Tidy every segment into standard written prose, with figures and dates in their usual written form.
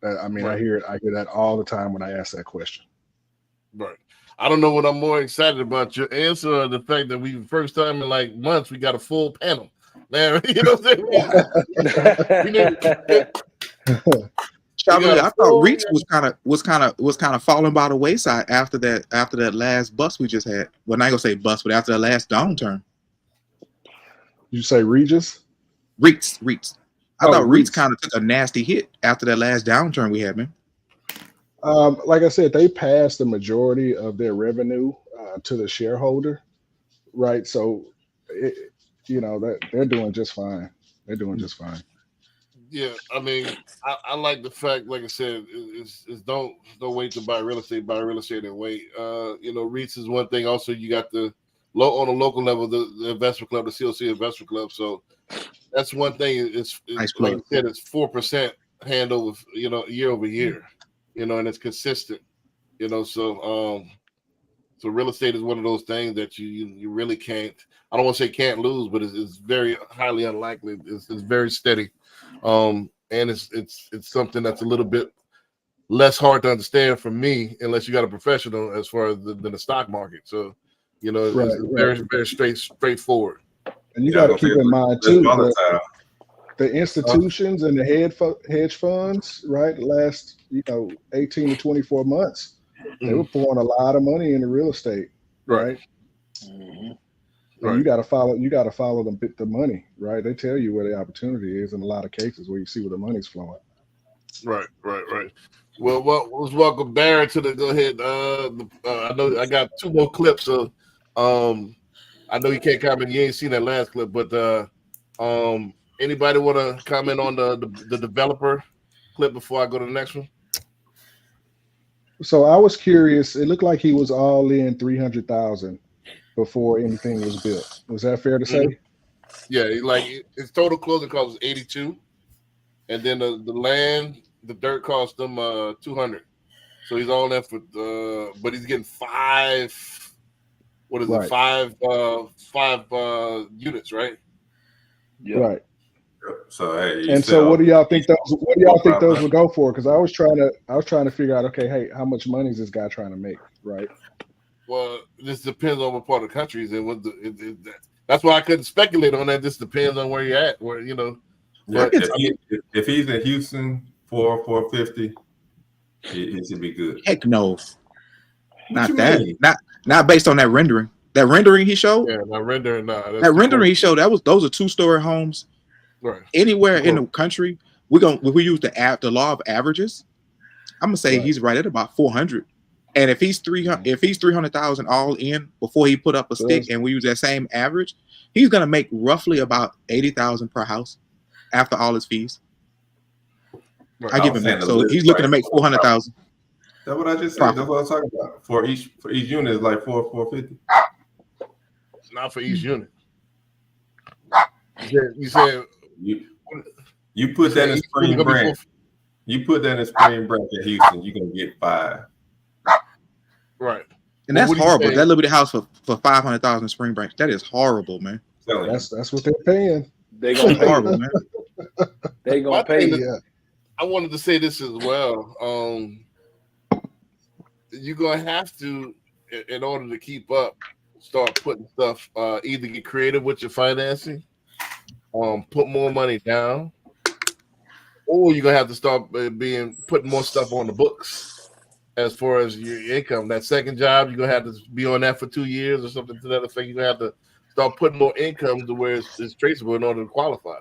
I mean, Right. I hear that all the time when I ask that question. Right. I don't know what I'm more excited about, your answer or the fact that we first time in like months we got a full panel. Man, you know what I'm saying? We need we got Chavez, a I thought full Reach was kind of falling by the wayside after that last bust we just had. Well, I ain't gonna say bust, but after the last downturn. You say Regis? Reach. I Oh, thought Reach REITs. kind of took a nasty hit after that last downturn we had, man. Like I said, they passed the majority of their revenue to the shareholder, right? So, it, that they're doing just fine. They're doing just fine. Yeah, I mean, I like the fact, like I said, is don't wait to buy real estate. Buy real estate and wait. REITs is one thing. Also, you got the on a local level, the investment club, the COC investment club. So that's one thing. Nice Like plug. I said, it's 4% hand over, year over year, and it's consistent. So real estate is one of those things that you really can't. I don't want to say can't lose, but it's very highly unlikely. It's very steady, and it's something that's a little bit less hard to understand for me unless you got a professional as far as than the stock market. So, Right, it's right. very very straightforward. And you Yeah, I got to was gonna keep say in mind less too volatile. the institutions and the hedge funds, right? Last 18 to 24 months, they were Mm, pouring a lot of money into real estate, right, right? Mhm. And right, you got to follow the money, right? They tell you where the opportunity is in a lot of cases where you see where the money's flowing. right. Well, let's welcome Barry to the. Go ahead. I know I got two more clips, so um, I know you can't comment. You ain't seen that last clip, but anybody want to comment on the developer clip before I go to the next one? So I was curious. It looked like he was all in 300,000 before anything was built. Was that fair to Mhm. say? Yeah, like his total closing cost was 82, and then the land, the dirt cost them 200. So he's all in for but he's getting five. What is it? Right, Five units, right? Yep. right. So hey, you And so, sell what do four y'all think those properties. would go for? Because I was trying to figure out, okay, hey, how much money is this guy trying to make, right? Well, this depends on what part of the country he's in. That's why I couldn't speculate on that. This depends on where you're at. Yeah, But if I he mean, if he's in Houston 450, he should be good. Heck no, What you not that. mean? Not based on that rendering. That rendering he showed. yeah, not rendering. Nah, that's That too close. rendering he showed. Those are 2-story homes. Right, Anywhere too in close. the country, if we use the law of averages, I'm gonna say Right. he's right at about 400. And if he's 300,000 all in before he put up a So stick, that's and we use that same average, he's gonna make roughly about 80,000 per house after all his fees. Right. I I give was him saying that. the So list he's looking price to make for the property. 400,000 That's what I just said. profit. That's what I was talking about. For each unit is like 450. Not for each unit. You said You you put that said in each unit Spring gonna be Branch. four. You put that in Spring Branch in Houston, you're gonna get 5. Right. And Well, that's what do you horrible. say? That little bitty house for 500,000 Spring Branch. That is horrible, man. Telling you. that's what they're paying. They gonna That's pay horrible, you. man. They My gonna pay thing you. is, Yeah. I wanted to say this as well. You're gonna have to, in order to keep up, start putting stuff. Either get creative with your financing, put more money down, or you're gonna have to start putting more stuff on the books as far as your income. That second job, you're gonna have to be on that for 2 years or something to that effect. You're gonna have to start putting more income to where it's traceable in order to qualify.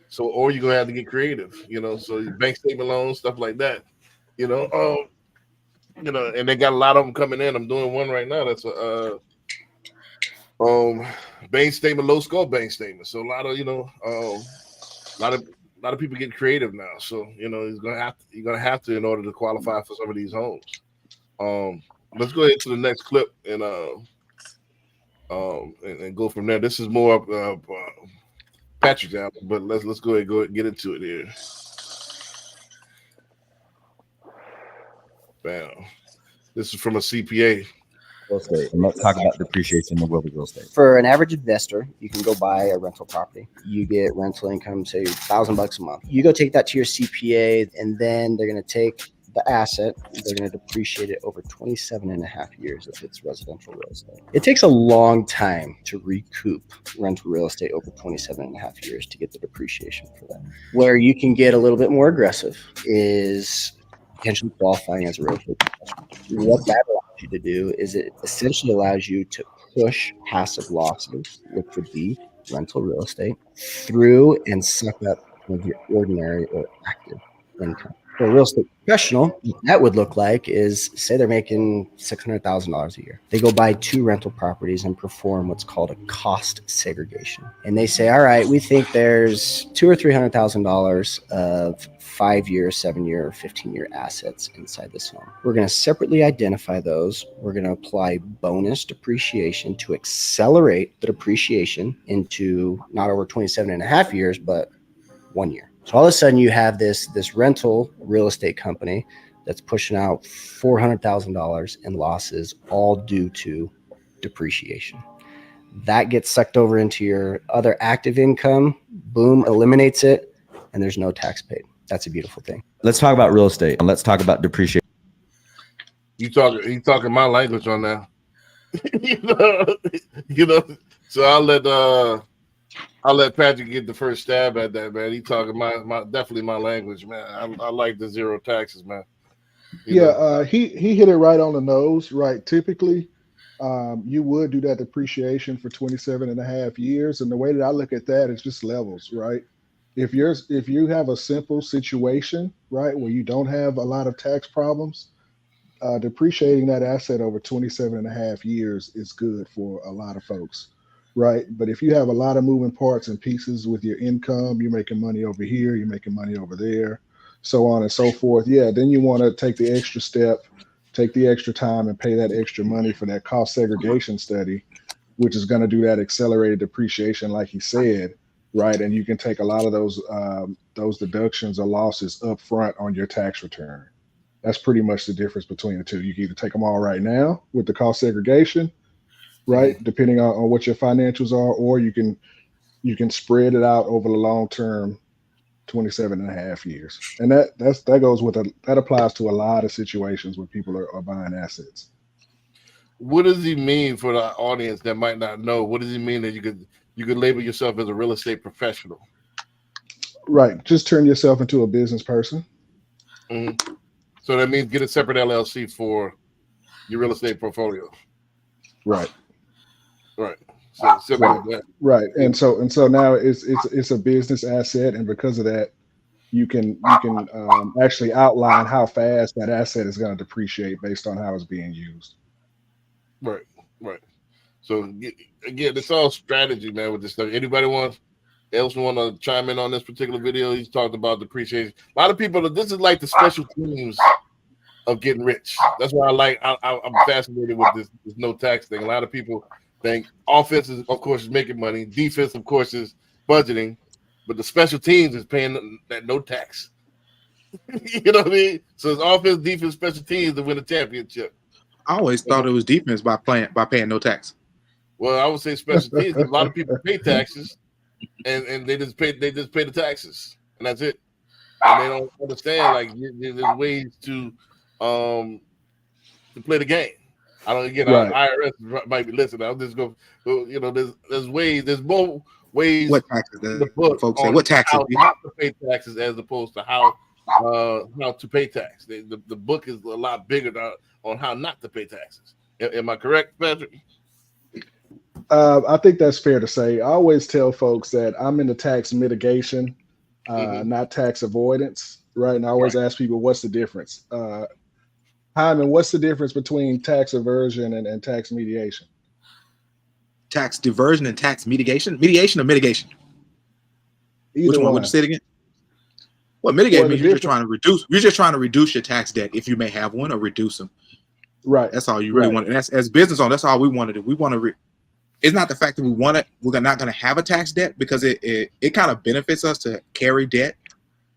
So, or you're gonna have to get creative, So your bank statement loans, stuff like that, you know. And they got a lot of them coming in. I'm doing one right now. That's a bank statement, low score bank statement. So a lot of a lot of people get creative now. So you're gonna have to in order to qualify for some of these homes. Let's go ahead to the next clip and go from there. This is more Patrick's album, but let's go ahead and get into it here. Bam. This is from a CPA. real estate, and let's talk about depreciation in real estate. For an average investor, you can go buy a rental property. You get rental income, say $1,000 a month. You go take that to your CPA, and then they're going to take the asset, they're going to depreciate it over 27 and a half years if it's residential real estate. It takes a long time to recoup rental real estate over 27 and a half years to get the depreciation for that. Where you can get a little bit more aggressive is potentially qualifying as a real estate professional. What that allows you to do is it essentially allows you to push passive losses, which would be rental real estate, through and suck up some of your ordinary or active income. For a real estate professional, what that would look like is, say they're making $600,000 a year. They go buy 2 rental properties and perform what's called a cost segregation. And they say, all right, we think there's $200,000 or $300,000 of 5-year, 7-year, or 15-year assets inside this home. We're going to separately identify those. We're going to apply bonus depreciation to accelerate the depreciation into not over 27 and a half years, but 1 year. So all of a sudden you have this rental real estate company that's pushing out $400,000 in losses, all due to depreciation. That gets sucked over into your other active income, boom, eliminates it, and there's no tax paid. That's a beautiful thing. Let's talk about real estate and let's talk about depreciation. You talking my language on that. you know. So I'll let Patrick get the first stab at that, man. He talking my definitely my language, man. I like the zero taxes, man. You know? He hit it right on the nose, right? Typically, you would do that depreciation for 27 and a half years. And the way that I look at that is just levels, right? If you have a simple situation, right, where you don't have a lot of tax problems, depreciating that asset over 27 and a half years is good for a lot of folks. Right. But if you have a lot of moving parts and pieces with your income, you're making money over here, you're making money over there, so on and so forth. Yeah. Then you want to take the extra step, take the extra time and pay that extra money for that cost segregation study, which is going to do that accelerated depreciation, like he said. Right. And you can take a lot of those deductions or losses up front on your tax return. That's pretty much the difference between the two. You can either take them all right now with the cost segregation, right, depending on what your financials are, or you can spread it out over the long term, 27 and a half years. And that applies to a lot of situations where people are buying assets. What does he mean for the audience that might not know? What does he mean that you could label yourself as a real estate professional? Right. Just turn yourself into a business person. Mm-hmm. So that means get a separate LLC for your real estate portfolio. Right. Right. So right. And so now it's a business asset, and because of that, you can actually outline how fast that asset is going to depreciate based on how it's being used. Right. So again, it's all strategy, man. With this stuff, anybody else want to chime in on this particular video? He's talked about depreciation. A lot of people. This is like the special teams of getting rich. That's why I'm fascinated with this no tax thing. A lot of people think offense is, of course, is making money. Defense, of course, is budgeting, but the special teams is paying that no tax. You know what I mean? So it's offense, defense, special teams to win a championship. I always thought it was defense by paying no tax. Well, I would say special teams. A lot of people pay taxes, and they just pay the taxes, and that's it. And they don't understand like there's ways to play the game. I don't IRS might be listening. I'll just go. There's ways. There's more ways. What taxes? The book folks say what taxes? How not to pay taxes as opposed to how to pay tax. The book is a lot bigger on how not to pay taxes. Am I correct, Patrick? I think that's fair to say. I always tell folks that I'm into tax mitigation, not tax avoidance, right? And I always ask people, what's the difference? Hyman, what's the difference between tax aversion and tax mediation? Tax diversion and tax mitigation? Mediation or mitigation? Either Which one would you say it again? Well, mitigate means you're just trying to reduce your tax debt if you may have one, or reduce them. Right. That's all you really want. And that's, as business owners, that's all we want to do. We want to. It's not the fact that we're not going to have a tax debt, because it kind of benefits us to carry debt,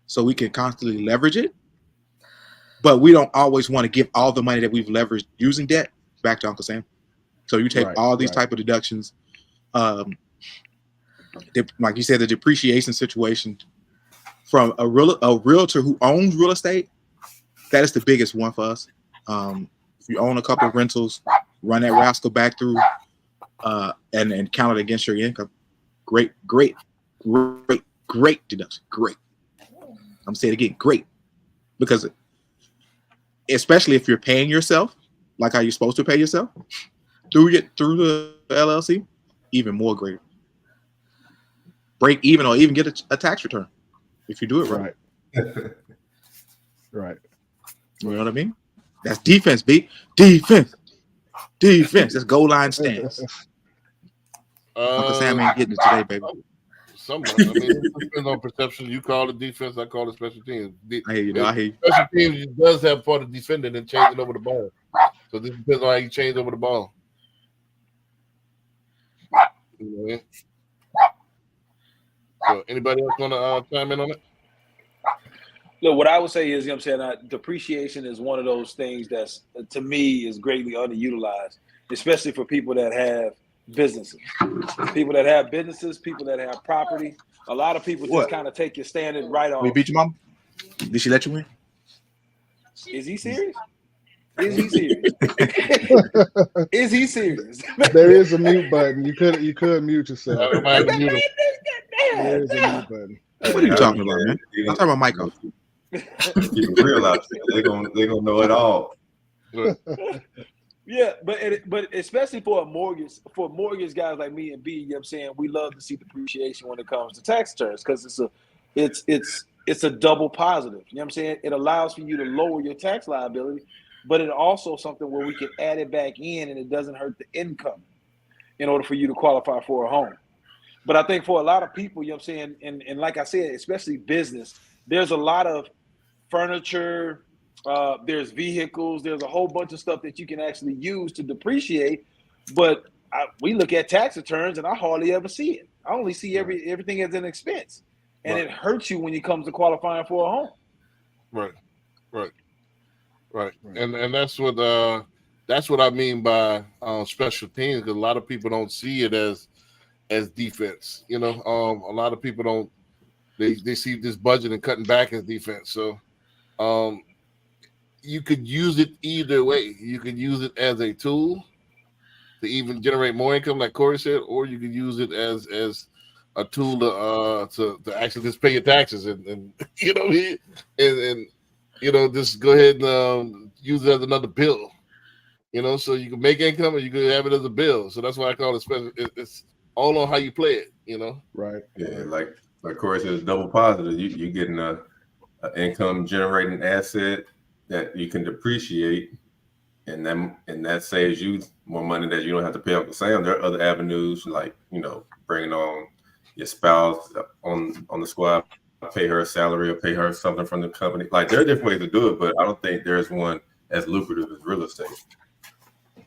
so we can constantly leverage it. But we don't always want to give all the money that we've leveraged using debt back to Uncle Sam. So you take all these type of deductions. Like you said, the depreciation situation from a realtor who owns real estate, that is the biggest one for us. If you own a couple of rentals, run that rascal back through and count it against your income. Great deduction. Great. I'm saying it again, great. Because especially if you're paying yourself, like how you're supposed to pay yourself, through the LLC, even more great. Break even or even get a tax return if you do it right. Right. You know what I mean? That's defense, B. Defense. That's goal line stance. Uncle Sam ain't getting it today, baby. Somewhat. I mean, it depends on perception. You call it defense, I call it special teams. I hear you. Special teams does have part of defending and changing over the ball. So this depends on how you change over the ball. You know what I mean? So anybody else want to chime in on it? Look, what I would say is, you know what I'm saying, depreciation is one of those things that's, to me, is greatly underutilized, especially for people that have businesses. People that have businesses, people that have property. A lot of people just kind of take your standard right off. We beat your mom? Did she let you win? Is he serious? Is he serious? Is he serious? There is a mute button. You could mute yourself. There is a mute button. What are you talking about, man? I'm talking about Michael. Keep it real out there. They're gonna know it all. Yeah, but especially for mortgage guys like me and B, you know what I'm saying, we love to see depreciation when it comes to tax returns because it's a double positive. You know what I'm saying? It allows for you to lower your tax liability, but it also something where we can add it back in and it doesn't hurt the income in order for you to qualify for a home. But I think for a lot of people, you know what I'm saying, and like I said, especially business, there's a lot of furniture, there's vehicles, there's a whole bunch of stuff that you can actually use to depreciate. But we look at tax returns and I hardly ever see it. I only see everything as an expense. And it hurts you when it comes to qualifying for a home. Right. And that's what I mean by special teams, because a lot of people don't see it as defense. You know, a lot of people don't. They see this budget and cutting back as defense. So you could use it either way. You could use it as a tool to even generate more income, like Corey said, or you could use it as a tool to actually just pay your taxes and you know what I mean? And you know, just go ahead and use it as another bill. You know, so you can make income or you can have it as a bill. So that's why I call it special. It's all on how you play it. You know, right? Yeah, like Corey says, double positive. You're getting a income generating asset that you can depreciate, and that saves you more money that you don't have to pay Uncle Sam. There are other avenues, like, you know, bringing on your spouse on the squad, pay her a salary or pay her something from the company. Like, there are different ways to do it, but I don't think there's one as lucrative as real estate.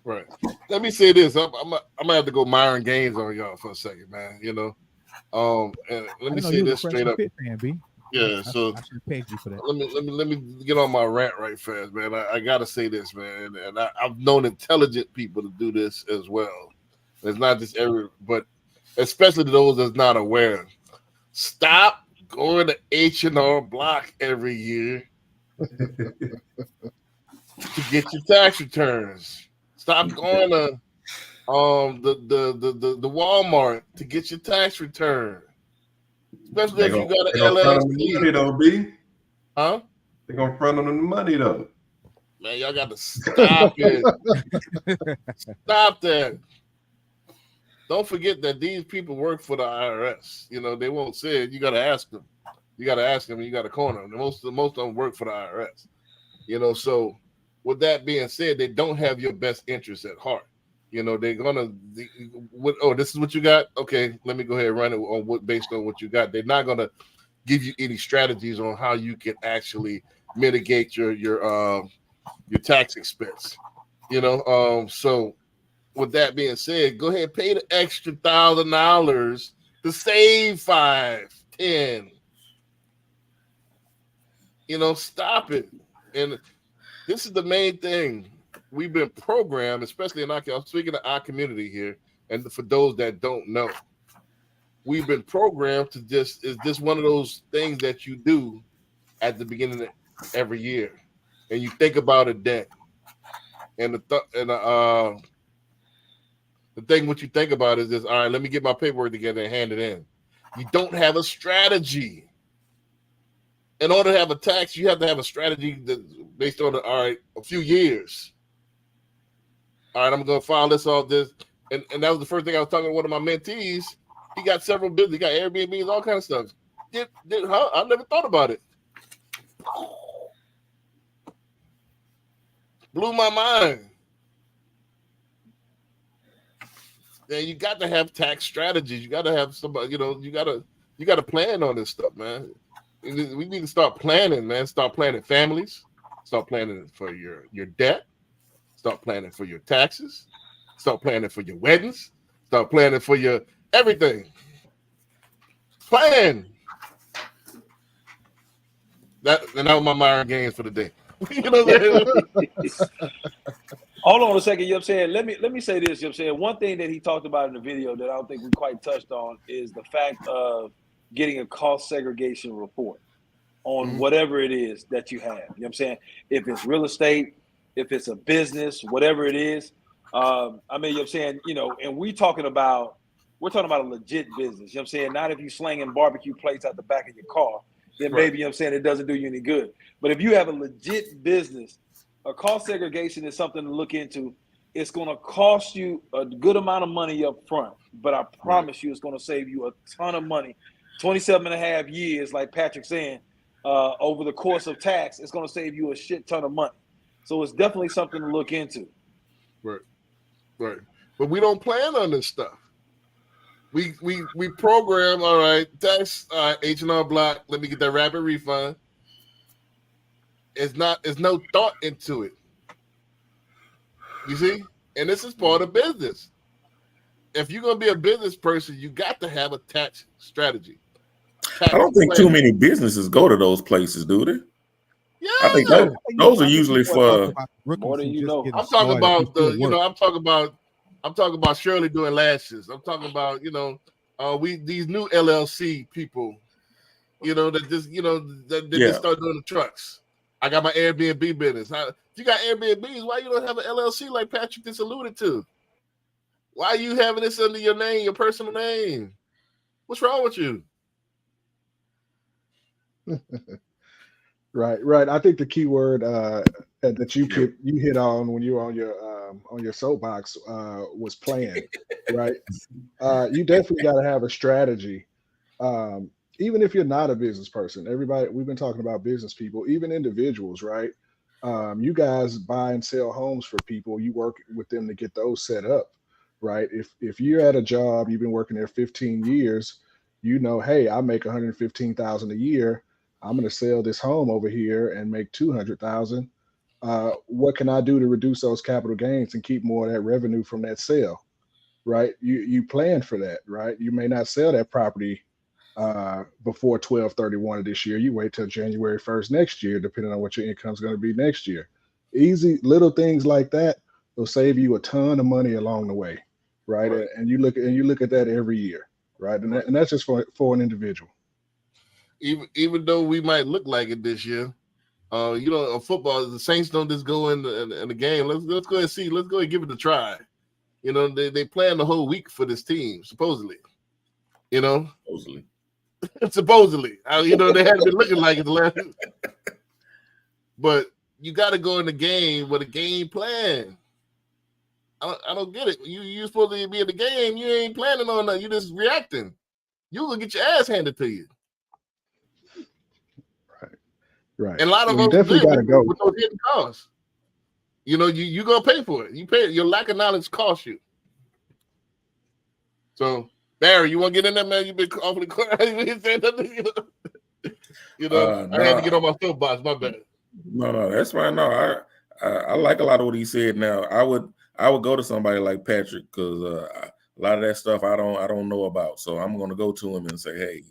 Right. Let me say this. I'm gonna have to go Myron Gaines on y'all for a second, man. You know, and let me say this straight up. Yeah, so I should pay you for that. Let me get on my rant right fast, man. I gotta say this, man, and I've known intelligent people to do this as well. It's not just but especially those that's not aware. Stop going to H&R Block every year to get your tax returns. Stop going to the Walmart to get your tax return. Especially if you got an LLC. Huh? They're gonna front on the money though. Man, y'all got to stop it. Stop that. Don't forget that these people work for the IRS. You know, they won't say it. You got to ask them. You got to ask them and you got to corner them. Most of them work for the IRS. You know, so with that being said, they don't have your best interests at heart. You know, they're gonna. This is what you got. Okay, let me go ahead and run it on based on what you got. They're not gonna give you any strategies on how you can actually mitigate your tax expense. You know, so with that being said, go ahead and pay the extra $1,000 to save $5,000, $10,000. You know, stop it. And this is the main thing. we've been programmed, especially in I'm speaking of our community here, and for those that don't know, we've been programmed to is this one of those things that you do at the beginning of every year, and you think about a debt, and the thing what you think about is this: all right, let me get my paperwork together and hand it in. You don't have a strategy. In order to have a tax, you have to have a strategy that's based on a few years. All right, I'm going to file this, all this. And that was the first thing I was talking to one of my mentees. He got several businesses. He got Airbnbs, all kind of stuff. I never thought about it. Blew my mind. And you got to have tax strategies. You got to have somebody, you got to plan on this stuff, man. We need to start planning, man. Start planning families. Start planning for your debt. Start planning for your taxes. Start planning for your weddings. Start planning for your everything. Plan. That was my mind games for the day. You know what I'm saying? Hold on a second, you know what I'm saying? Let me say this, you know what I'm saying? One thing that he talked about in the video that I don't think we quite touched on is the fact of getting a cost segregation report on whatever it is that you have. You know what I'm saying? If it's real estate, if it's a business, whatever it is. I mean, you know what I'm saying, and we're talking about a legit business. You know what I'm saying? Not if you slinging barbecue plates out the back of your car, then maybe, you know what I'm saying, it doesn't do you any good. But if you have a legit business, a cost segregation is something to look into. It's going to cost you a good amount of money up front, but I promise you it's going to save you a ton of money. 27 and a half years, like Patrick's saying, over the course of tax, it's going to save you a shit ton of money. So it's definitely something to look into. Right. But we don't plan on this stuff. We program, all right, tax H&R Block, let me get that rapid refund. There's no thought into it. You see? And this is part of business. If you're going to be a business person, you got to have a tax strategy. I don't think too many businesses go to those places, do they? Yeah. I think those are usually for more than you know. I'm talking about I'm talking about Shirley doing lashes. I'm talking about, these new LLC people, that just, that just start doing the trucks. I got my Airbnb business. If you got Airbnbs, why you don't have an LLC like Patrick just alluded to? Why are you having this under your name, your personal name? What's wrong with you? Right. I think the key word that you hit on when you were on your soapbox was plan, right? You definitely got to have a strategy. Even if you're not a business person, we've been talking about business people, even individuals, right? You guys buy and sell homes for people. You work with them to get those set up, right? If you're at a job, you've been working there 15 years, hey, I make $115,000 a year. I'm going to sell this home over here and make $200,000. What can I do to reduce those capital gains and keep more of that revenue from that sale, right? You plan for that, right? You may not sell that property before 12/31 of this year. You wait till January 1st next year, depending on what your income is going to be next year. Easy little things like that will save you a ton of money along the way, right? And you look at that every year, right? And that's just for an individual. Even though we might look like it this year, football, the Saints don't just go in the game. Let's go and see. Let's go and give it a try. They plan the whole week for this team, supposedly. Supposedly, they hadn't been looking like it the last. But you got to go in the game with a game plan. I don't get it. You're supposed to be in the game. You ain't planning on that. You just reacting. You gonna get your ass handed to you. Right. And a lot of you us definitely got to go with those hidden costs. You gonna pay for it. You pay. Your lack of knowledge costs you. So Barry, you want to get in there, man? You've been awfully quiet. You ain't saying nothing. I had to get on my soapbox. My bad. No, that's right. No, I like a lot of what he said. Now, I would go to somebody like Patrick because a lot of that stuff I don't know about. So I'm going to go to him and say, hey,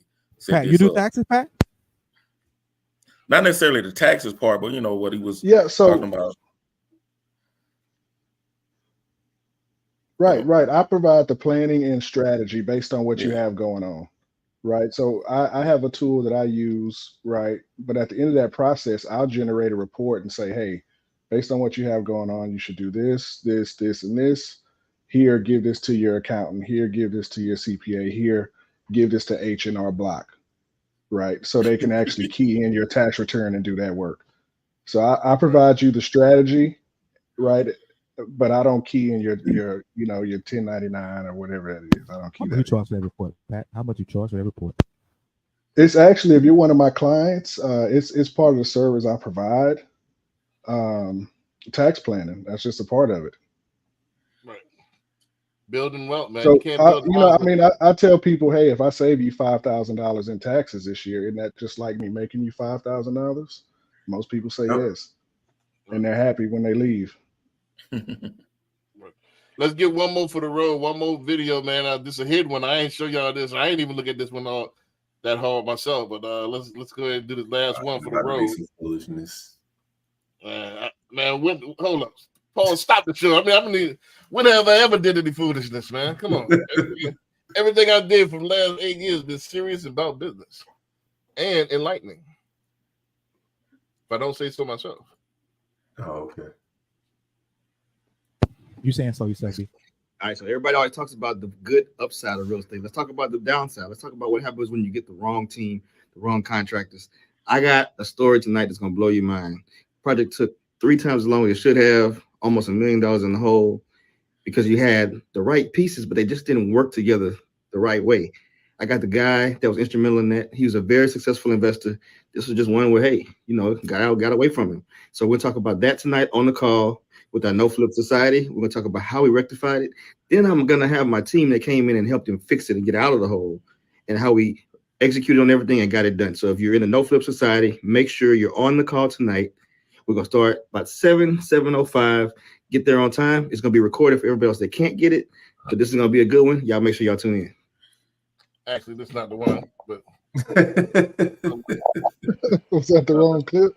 Pat, you do taxes, Pat? Not necessarily the taxes part, but what he was talking about. Right. I provide the planning and strategy based on what you Yeah. have going on. Right. So I have a tool that I use, right? But at the end of that process, I'll generate a report and say, hey, based on what you have going on, you should do this, and this. Here, give this to your accountant. Here, give this to your CPA. Here, give this to H&R Block, right? So they can actually key in your tax return and do that work. So I provide you the strategy, right? But I don't key in your 1099 or whatever that is. I don't key How much that. you charge for that report, Pat? How much you charge for that report? It's actually, if you're one of my clients, it's part of the service I provide. Tax planning, that's just a part of it. Right. Building wealth, man. You So can't build I tell people, hey, if I save you $5,000 in taxes this year, isn't that just like me making you $5,000? Most people say yes, and they're happy when they leave. Let's get one more for the road. One more video, man. This is a hidden one. I ain't show y'all this. I ain't even look at this one all that hard myself. But let's go ahead and do this last one for the road. Foolishness. Man, hold up, Paul, stop the show. I mean, when have I ever did any foolishness, man? Come on. Everything I did for the last 8 years been serious about business and enlightening. If I don't say so myself. Oh, okay. You saying so yourself? All right, so everybody always talks about the good upside of real estate. Let's talk about the downside. Let's talk about what happens when you get the wrong team, the wrong contractors. I got a story tonight that's gonna blow your mind. Project took 3 times as long as it should have, almost $1 million in the hole, because you had the right pieces, but they just didn't work together the right way. I got the guy that was instrumental in that. He was a very successful investor. This was just one where, hey, got away from him. So we'll talk about that tonight on the call with our No Flip Society. We're gonna talk about how we rectified it. Then I'm gonna have my team that came in and helped him fix it and get out of the hole, and how we executed on everything and got it done. So if you're in the No Flip Society, make sure you're on the call tonight. We're gonna start about 7:05. Get there on time. It's gonna be recorded for everybody else that can't get it. So this is gonna be a good one. Y'all make sure y'all tune in. Actually, this is not the one, but was that the wrong clip?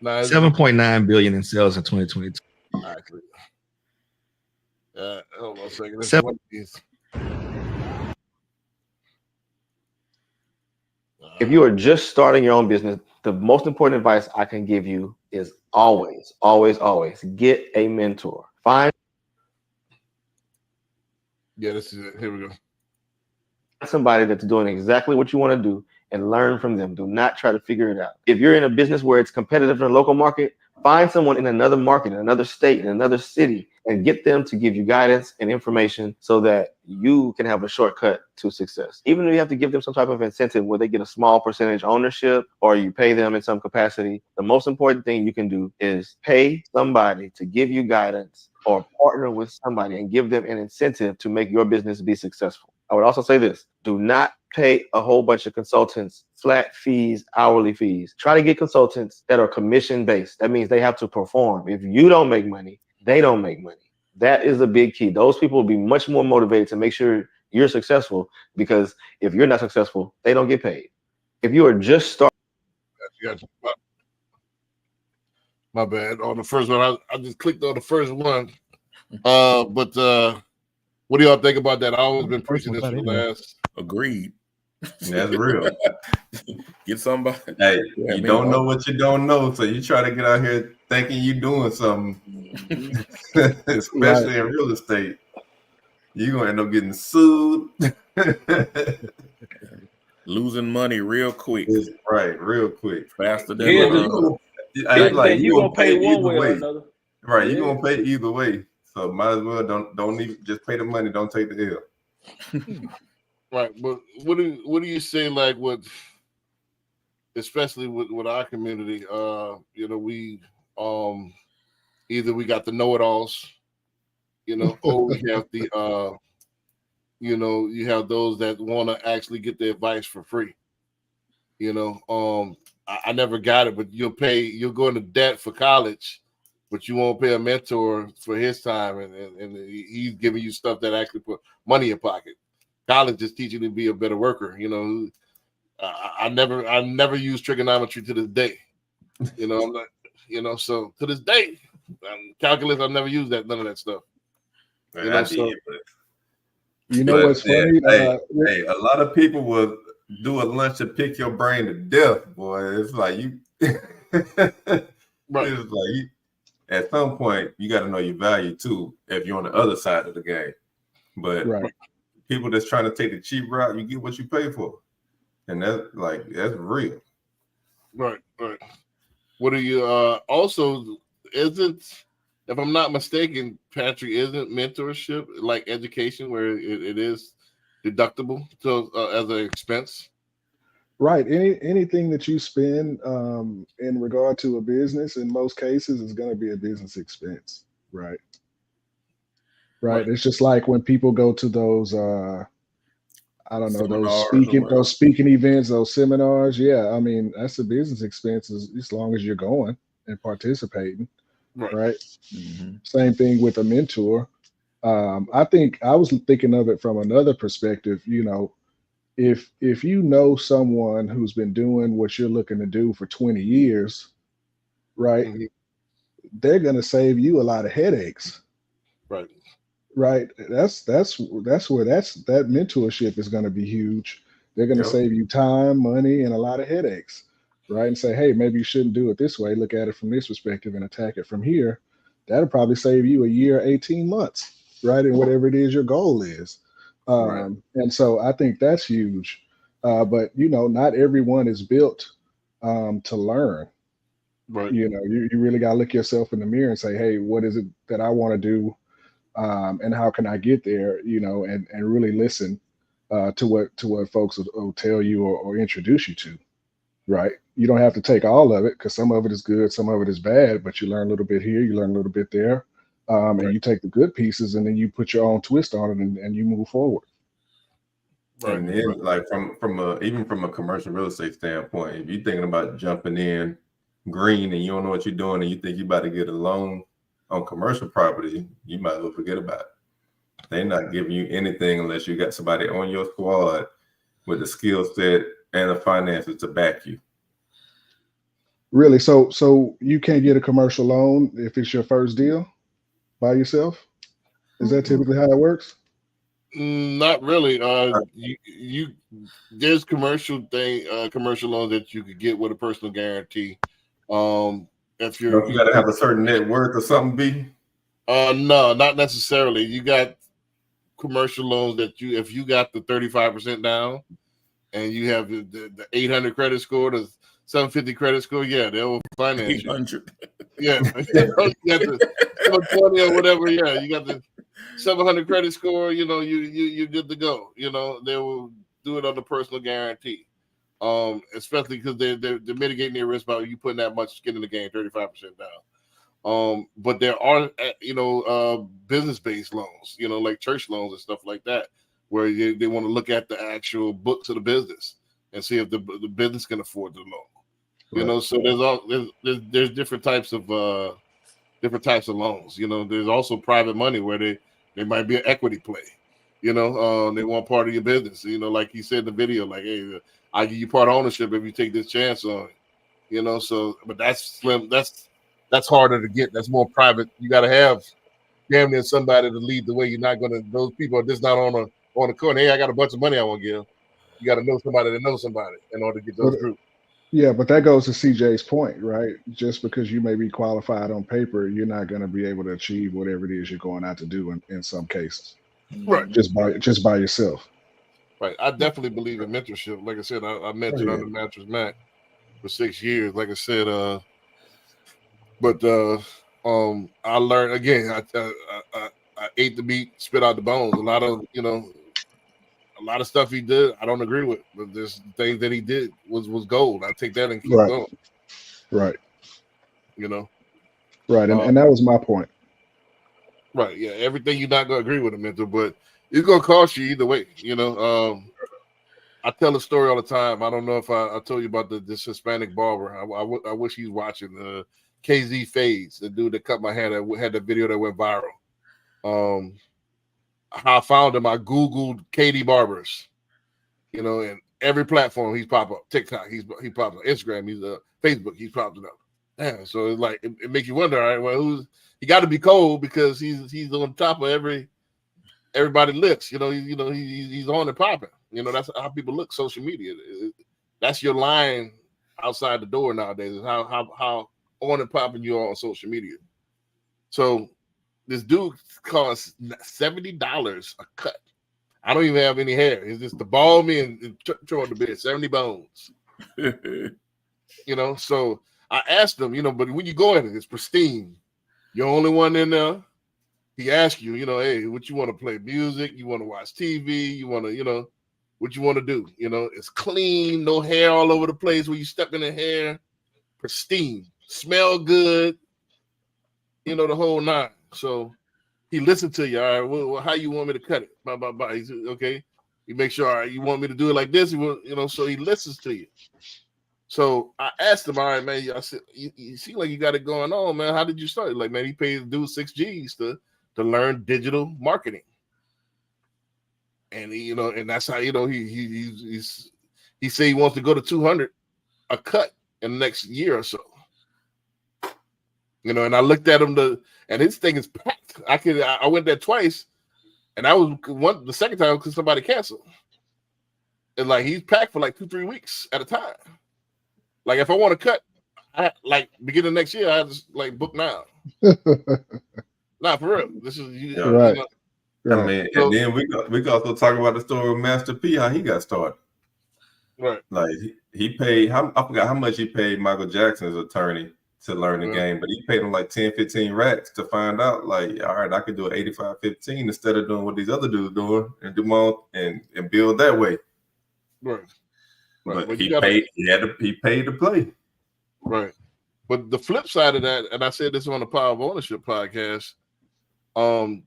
7.9 billion in sales in 2022. Actually, hold on a second. This is one of these. If you are just starting your own business, the most important advice I can give you is always get a mentor. This is it. Here we go. Somebody that's doing exactly what you want to do and learn from them. Do not try to figure it out. If you're in a business where it's competitive in a local market, find someone in another market, in another state, in another city, and get them to give you guidance and information so that you can have a shortcut to success. Even if you have to give them some type of incentive where they get a small percentage ownership or you pay them in some capacity, the most important thing you can do is pay somebody to give you guidance or partner with somebody and give them an incentive to make your business be successful. I would also say this: do not pay a whole bunch of consultants flat fees, hourly fees. Try to get consultants that are commission based. That means they have to perform. If you don't make money, they don't make money. That is a big key. Those people will be much more motivated to make sure you're successful, because if you're not successful, they don't get paid. If you are just starting. My bad. On the first one, I just clicked on the first one. But what do y'all think about that? I've always been preaching this for the last. Agreed. That's real. Get somebody. Hey, you don't know what you don't know, so you try to get out here thinking you're doing something, especially in real estate. You're gonna end up getting sued, losing money real quick. Right, real quick, faster than you're gonna pay one way or another. Right, you're gonna pay either way. So might as well don't even just pay the money. Don't take the L. Right, but what do you say, like, with, especially with our community? We either we got the know-it-alls, or we have the you have those that want to actually get the advice for free. I never got it, but you'll go into debt for college, but you won't pay a mentor for his time, and he's giving you stuff that actually put money in your pocket. College is teaching you to be a better worker. I never use trigonometry to this day. I'm not, so to this day, calculus, I've never used none of that stuff. You know, so you know what's funny? Hey, a lot of people will do a lunch to pick your brain to death, boy. It's like you. Right. It's like you, at some point you got to know your value too. If you're on the other side of the game, but people that's trying to take the cheap route, you get what you pay for, and that's real. Right. What do you also isn't, if I'm not mistaken, Patrick, isn't mentorship like education where it is deductible as an expense? Right. Anything that you spend in regard to a business, in most cases, is going to be a business expense. Right. Right. It's just like when people go to those I don't know, those speaking events, those seminars. Yeah, I mean, that's a business expense as long as you're going and participating. Right. Mm-hmm. Same thing with a mentor. I think I was thinking of it from another perspective. You know, if you know someone who's been doing what you're looking to do for 20 years, right, they're going to save you a lot of headaches. Right. Right. That mentorship is going to be huge. They're going to save you time, money, and a lot of headaches. Right. And say, hey, maybe you shouldn't do it this way. Look at it from this perspective and attack it from here. That'll probably save you a year, 18 months. Right. And whatever it is your goal is. And so I think that's huge. But, you know, not everyone is built to learn. Right. You know, you really got to look yourself in the mirror and say, hey, what is it that I want to do? And how can I get there? You know, and really listen to what folks will tell you or introduce you to. Right. You don't have to take all of it because some of it is good, some of it is bad, but you learn a little bit here, you learn a little bit there. And you take the good pieces and then you put your own twist on it and you move forward. Right. And then, like even from a commercial real estate standpoint, if you're thinking about jumping in green and you don't know what you're doing and you think you're about to get a loan on commercial property, you might as well forget about it. They're not giving you anything unless you got somebody on your squad with the skill set and the finances to back you. Really? So you can't get a commercial loan if it's your first deal by yourself? Is that typically how it works? Not really. You there's commercial loans that you could get with a personal guarantee. If you got to have a certain net worth or something, B? No, not necessarily. You got commercial loans that if you got the 35% down and you have the 800 credit score, the 750 credit score, yeah, they'll finance 800. Yeah, you got the 720 or whatever. Yeah, you got the 700 credit score. You know, you're good to go. You know, they will do it on the personal guarantee. Especially because they're mitigating their risk by you putting that much skin in the game, 35% down. But there are business-based loans, you know, like church loans and stuff like that, where they want to look at the actual books of the business and see if the business can afford the loan. You know, so there's different types of loans. You know, there's also private money where they might be an equity play. You know, they want part of your business. You know, like he said in the video, like, hey, I give you part ownership if you take this chance on it. You know, so but that's slim. That's harder to get. That's more private. You got to have damn near somebody to lead the way. You're not gonna. Those people are just not on the corner. Hey, I got a bunch of money I want to give. You got to know somebody that knows somebody in order to get those groups. Yeah, but that goes to CJ's point, right? Just because you may be qualified on paper, you're not going to be able to achieve whatever it is you're going out to do in some cases. Right. Just by yourself. Right. I definitely believe in mentorship. Like I said, I mentored under Mattress Mac for 6 years. Like I said, I learned again. I ate the meat, spit out the bones. A lot of stuff he did, I don't agree with, but there's things that he did was gold. I take that and keep going. Right. You know. Right, and that was my point. Right. Yeah. Everything you're not gonna agree with a mentor, but it's gonna cost you either way. You know. I tell a story all the time. I don't know if I told you about this Hispanic barber. I wish he's watching. KZ Fades, the dude that cut my hair, that had the video that went viral. How I found him, I Googled KD Barbers, you know, and every platform he's popped up. TikTok, he popped up. Instagram, he's Facebook, he's popped up. Yeah, so it's like it makes you wonder, all right, well, he got to be cold because he's on top of every everybody looks. He's on and popping. That's how people look. Social media. That's your line outside the door nowadays. Is how on and popping you are on social media. So this dude costs $70 a cut. I don't even have any hair. It's just to bald me and throw on the bed. 70 bones. So I asked him, but when you go in, it's pristine. You're the only one in there. He asks you, hey, what you want to play? Music? You want to watch TV? You want to, what you want to do? It's clean, no hair all over the place where you step in the hair. Pristine. Smell good. The whole nine. So he listened to you. All right, well, how you want me to cut it? Blah, blah, blah. He said, okay. You make sure, all right, you want me to do it like this? So he listens to you. So I asked him, all right, man, I said, you seem like you got it going on, man. How did you start? Like, man, he paid the dude 6 G's to learn digital marketing. And and that's how, he said he wants to go to 200 a cut in the next year or so. And I looked at him and his thing is packed. I went there twice, and I was the second time because somebody canceled. And like he's packed for like 2-3 weeks at a time. Like if I want to cut, beginning of next year, I just like book now. Nah, for real. This is right. I mean, and then we can also talk about the story of Master P, how he got started. Right. Like he paid, I forgot how much he paid Michael Jackson's attorney to learn the game, but he paid him like 10-15 racks to find out, like, all right, I could do it 85-15 instead of doing what these other dudes doing and do more and build that way. Right. But he paid to play. Right. But the flip side of that, and I said this on the Power of Ownership podcast,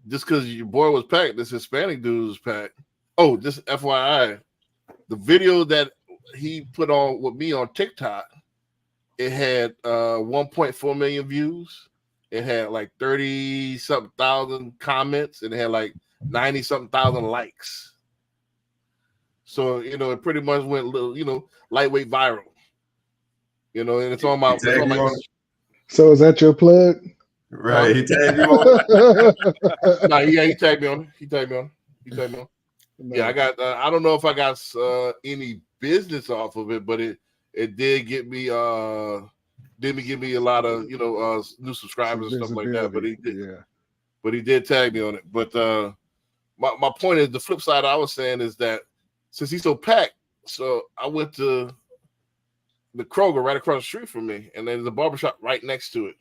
just because your boy was packed, this Hispanic dude was packed. Oh, just FYI, the video that he put on with me on TikTok, it had 1.4 million views. It had like 30-something thousand comments, and it had like 90-something thousand likes. So, it pretty much went a little, lightweight viral. And it's on my. So is that your plug? Right. He tagged you on it. Nah, he tagged me on it. He tagged me on it. Yeah, I got. I don't know if I got any business off of it, but it did get me. Didn't give me a lot of new subscribers and stuff like that. But he did. Yeah. But he did tag me on it. But my point is, the flip side I was saying is that since he's so packed, so I went to the Kroger right across the street from me, and there's a barbershop right next to it.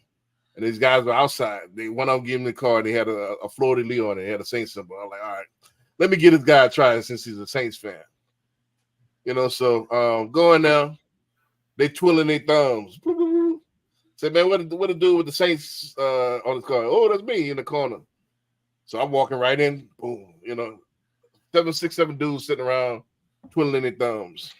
And these guys were outside. They went out and gave him the card. They had a Fleur de Lis on it. They had a Saints symbol. I'm like, all right, let me give this guy a try since he's a Saints fan. So going now, they twirling their thumbs. Say, man, what to do with the Saints on the card? Oh, that's me in the corner. So I'm walking right in. Boom. 7 dudes sitting around twiddling their thumbs.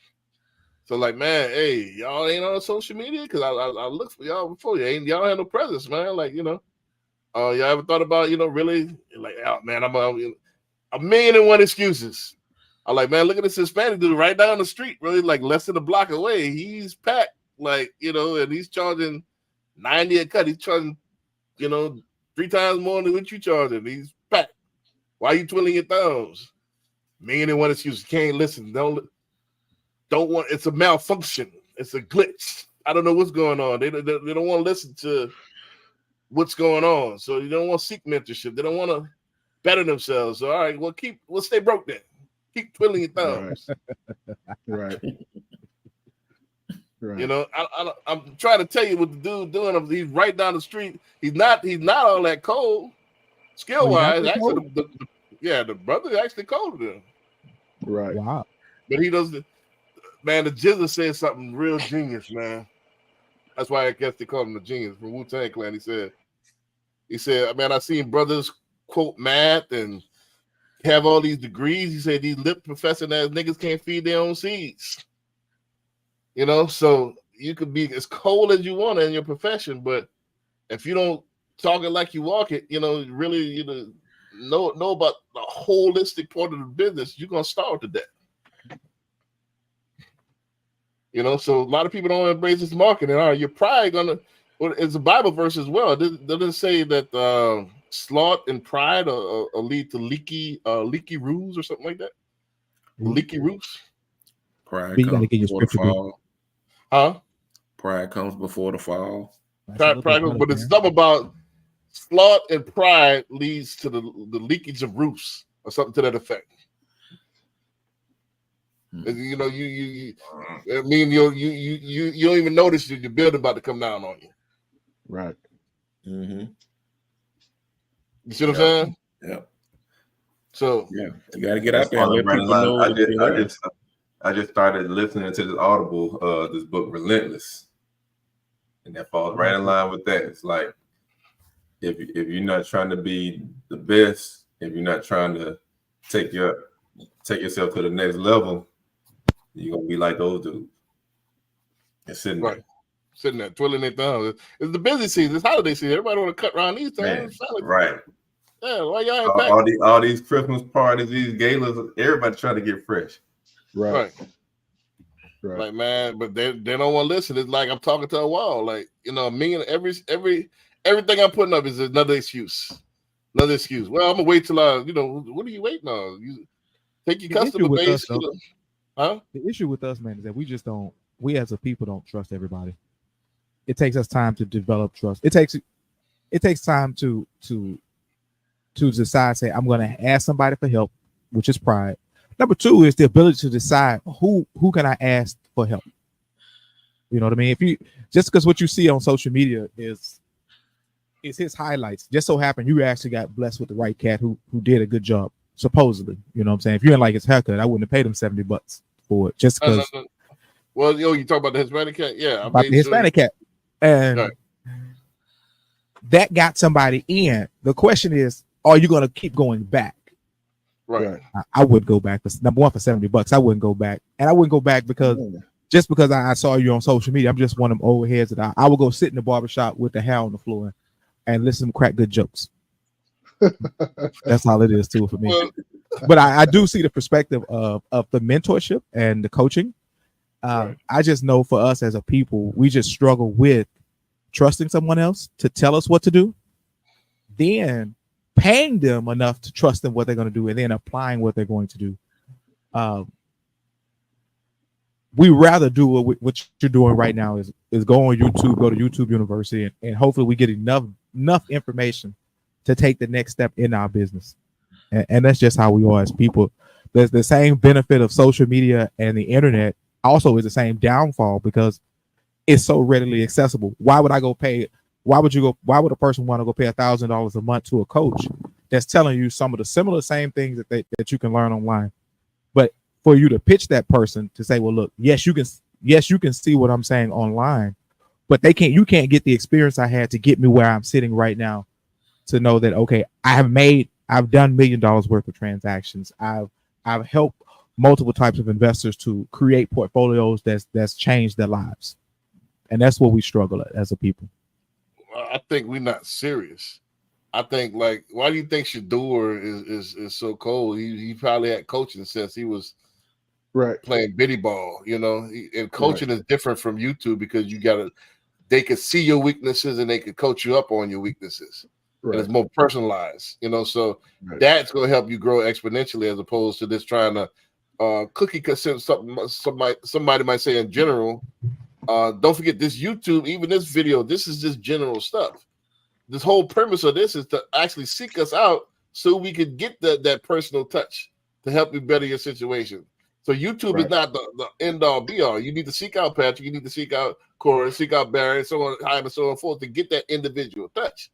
So like, man, hey, y'all ain't on social media because I looked for y'all before. Y'all had no presence, man. Like, y'all ever thought about, really like, oh man, I'm a million and one excuses. I'm like, man, look at this Hispanic dude right down the street, really like less than a block away. He's packed, like, and he's charging 90 a cut. He's charging, 3 times more than what you charging. He's packed. Why are you twiddling your thumbs? Million and one excuses. Can't listen. Don't want. It's a malfunction. It's a glitch. I don't know what's going on. They don't want to listen to what's going on. So you don't want to seek mentorship. They don't want to better themselves. So all right, we'll stay broke then. Keep twiddling your thumbs. Right. I'm trying to tell you what the dude doing. He's right down the street. He's not all that cold, skill wise. Actually, the brother actually colder than him. Right. Wow. But he doesn't. Man, the Jizzle said something real genius, man. That's why I guess they call him the genius from Wu-Tang Clan. He said, man, I seen brothers quote math and have all these degrees. He said these lip professing ass niggas can't feed their own seeds. So you could be as cold as you want in your profession, but if you don't talk it like you walk it, really, know about the holistic part of the business, you're gonna starve to death. So a lot of people don't embrace this marketing. All right, you're probably gonna. Well, it's a Bible verse as well. It doesn't say that sloth and pride lead to leaky roofs or something like that. Leaky roofs. Pride You gotta comes get your before the scripture, bro. fall. Huh? Pride comes before the fall. Pride, but it's something about sloth and pride leads to the leakage of roofs or something to that effect. You know, I mean, you don't even notice that your building about to come down on you. Right. Mm-hmm. You see what I'm saying? Yeah. So yeah, you got to get out there and let people know. I just started listening to this Audible, this book, Relentless, and that falls right in line with that. It's like if you're not trying to be the best, if you're not trying to take yourself to the next level, you're gonna be like those dudes. And sitting there twiddling their thumbs. It's the busy season. It's holiday season. Everybody want to cut around these times. Right. Yeah, why y'all ain't packed? All these Christmas parties, these galas, everybody trying to get fresh. Right. Like, man, but they don't want to listen. It's like I'm talking to a wall. Like, you know, everything I'm putting up is another excuse. Well, I'm gonna wait till what are you waiting on? You take your customer base. The issue with us, man, is that we as a people don't trust everybody. It takes us time to develop trust. It takes time to decide, say, I'm going to ask somebody for help, which is pride. Number two is the ability to decide who can I ask for help. You know what I mean? If you just because what you see on social media is his highlights, just so happen you actually got blessed with the right cat who did a good job, supposedly. You know what I'm saying? If you didn't like his haircut, I wouldn't have paid him $70 for it just because. No. Well, you talk about the Hispanic cat, yeah. About the Hispanic cat, and that got somebody in. The question is, are you going to keep going back? Right. I would go back. Number one, for $70, I wouldn't go back, and I wouldn't go back because just because I saw you on social media, I'm just one of them old heads that I would go sit in the barbershop with the hair on the floor and listen to crack good jokes. That's all it is too for me. But I do see the perspective of the mentorship and the coaching. I just know for us as a people, we just struggle with trusting someone else to tell us what to do, then paying them enough to trust them what they're going to do, and then applying what they're going to do. We rather do what you're doing right now is go on YouTube, go to YouTube University, and hopefully we get enough information to take the next step in our business. And that's just how we are as people. There's the same benefit of social media and the internet also is the same downfall because it's so readily accessible. Why would a person want to go pay $1,000 a month to a coach that's telling you some of the similar same things that you can learn online? But for you to pitch that person to say, well, look, yes, you can see what I'm saying online, but you can't get the experience I had to get me where I'm sitting right now to know that, okay, I've done $1 million worth of transactions. I've helped multiple types of investors to create portfolios that's changed their lives. And that's what we struggle at as a people. I think we're not serious. I think, like, why do you think Shador is so cold? He probably had coaching since he was playing bitty ball, and coaching is different from YouTube because they could see your weaknesses and they could coach you up on your weaknesses. And it's more personalized, so that's going to help you grow exponentially as opposed to just trying to cookie cut something. Somebody might say in general. Don't forget this YouTube, even this video, this is just general stuff. This whole premise of this is to actually seek us out so we could get that personal touch to help you better your situation. So YouTube is not the end all be all. You need to seek out Patrick, you need to seek out Corey, seek out Barry, and so on, and so on forth to get that individual touch.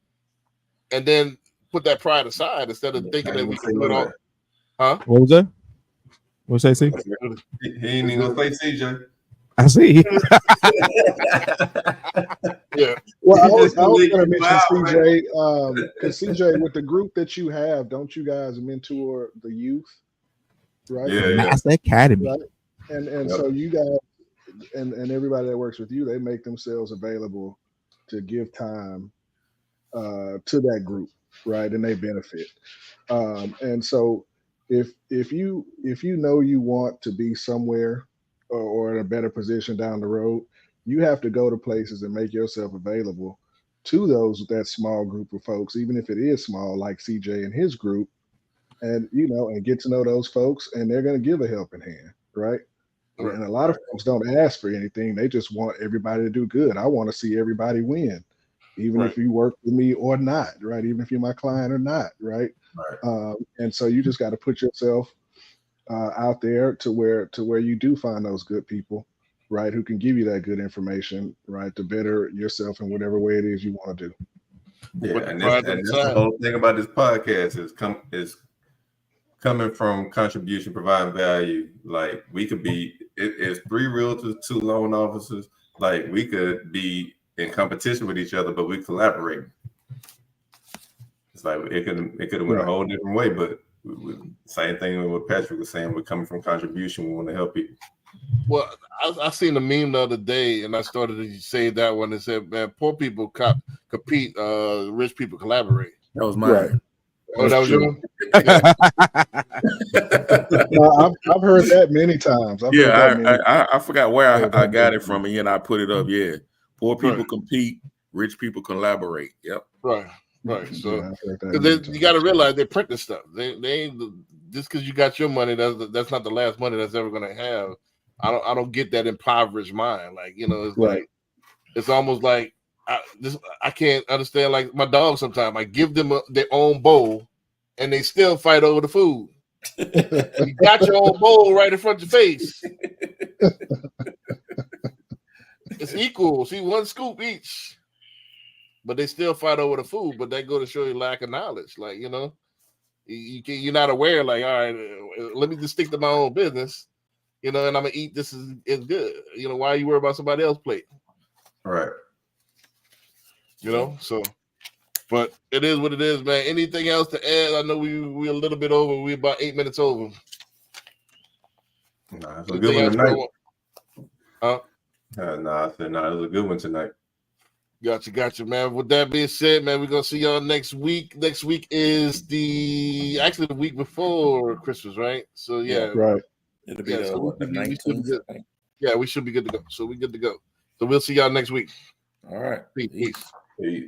And then put that pride aside instead of thinking that we can do it all. Huh? What was that? What's that, C? He ain't even gonna say CJ. I see. Yeah. Well, I was going to mention CJ, because CJ, with the group that you have, don't you guys mentor the youth, right? Master Academy. Right? And so you guys and everybody that works with you, they make themselves available to give time to that group, right? And they benefit. And so if you know you want to be somewhere or in a better position down the road, you have to go to places and make yourself available to that small group of folks, even if it is small, like CJ and his group, and and get to know those folks, and they're going to give a helping hand, right? Right. And a lot of folks don't ask for anything; they just want everybody to do good. I want to see everybody win, even if you work with me or not, right? Even if you're my client or not, right? And so you just got to put yourself out there to where you do find those good people, right, who can give you that good information, right, to better yourself in whatever way it is you want to do. Yeah, and that's the whole thing about this podcast is coming from contribution, providing value. Like we could be, it's 3 realtors, 2 loan officers. Like we could be in competition with each other, but we collaborate. It's like it could have went a whole different way, but same thing with what Patrick was saying. We're coming from contribution. We want to help people. Well, I seen a meme the other day, and I started to say that one. It said, "Man, poor people compete, rich people collaborate." That was mine. Right. Oh, that was yours? Yeah. I've heard that many times. I forgot where I got it from, and I put it up. Yeah, poor people compete, rich people collaborate. Yep. Right. So you got to realize they print this stuff. They ain't just because you got your money. That's not the last money that's ever going to have. I don't get that impoverished mind. Like it's like it's almost like I can't understand. Like my dog, sometimes I give them their own bowl, and they still fight over the food. You got your own bowl right in front of your face. It's equal. See, 1 scoop each. But they still fight over the food. But that go to show you lack of knowledge. Like, you're not aware. Like, all right, let me just stick to my own business. And I'm gonna eat this is good. Why are you worried about somebody else's plate? Right. So, but it is what it is, man. Anything else to add? I know we a little bit over. We're about 8 minutes over. Nah, it's a good one tonight. I said, it was a good one tonight. Gotcha, man. With that being said, man, we're gonna see y'all next week. Next week is the week before Christmas, right? So yeah, right. It'll be the 19th. Yeah, we should be good to go. So we're good to go. So we'll see y'all next week. All right. Peace. Peace.